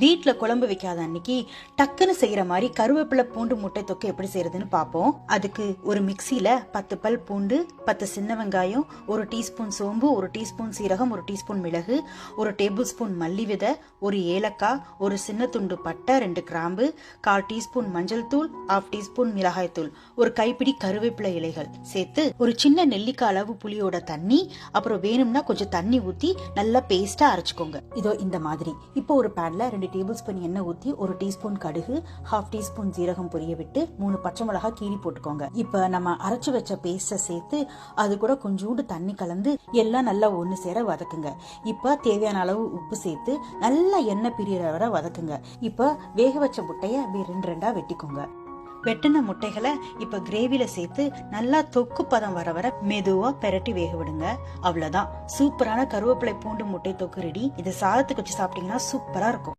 வீட்ல குழம்பு வைக்காத அன்னைக்கு டக்குன்னு செய்யற மாதிரி கருவேப்பிலை பூண்டு முட்டை தொக்கு எப்படி செய்யறதுன்னு பாப்போம். அதுக்கு ஒரு மிக்சியில 10 பல் பூண்டு, 10 சின்ன வெங்காயம், 1 டீஸ்பூன் சோம்பு, 1 டீஸ்பூன் சீரகம், 1 டீஸ்பூன் மிளகு, 1 டேபிள் ஸ்பூன் மல்லி விதை, 1 ஏலக்காய், 1 சின்ன துண்டு பட்டை, 2 கிராம்பு, 1/4 டீஸ்பூன் மஞ்சள் தூள், 1/2 டீஸ்பூன் மிளகாய் தூள், ஒரு கைப்பிடி கருவேப்பிலை இலைகள் சேர்த்து ஒரு சின்ன நெல்லிக்காய் அளவு புளியோட தண்ணி, அப்புறம் வேணும்னா கொஞ்சம் தண்ணி ஊத்தி நல்லா பேஸ்டா அரைச்சுக்கோங்க. இதோ இந்த மாதிரி. இப்போ ஒரு பேன்ல 2 டேபிள் ஸ்பூன் எண்ணெய் ஊத்தி 1 டீஸ்பூன் கடுகு, 1/2 டீஸ்பூன் ஜீரகம் பொரிய விட்டு 3 பச்சை மிளகாய் கீறி போட்டுக்கோங்க. இப்ப நம்ம அரைச்சு வச்ச பேஸ்ட சேர்த்து அது கூட கொஞ்சோண்டு தண்ணி கலந்து எல்லாம் நல்லா ஒண்ணு சேர வதக்குங்க. இப்ப தேவையான அளவு உப்பு சேர்த்து நல்லா எண்ணெய் பிரியற வரை வதக்குங்க. இப்ப வேக வச்ச முட்டைய 2 வெட்டிக்கோங்க. வெட்டின முட்டைகளை இப்ப கிரேவில சேர்த்து நல்லா தொக்கு பதம் வர வர மெதுவா பெரட்டி வேக விடுங்க. அவ்வளவுதான், சூப்பரான கருவேப்பிலை பூண்டு முட்டை தொக்கு ரெடி. இதை சாதத்துக்கு வச்சு சாப்பிட்டீங்கன்னா சூப்பரா இருக்கும்.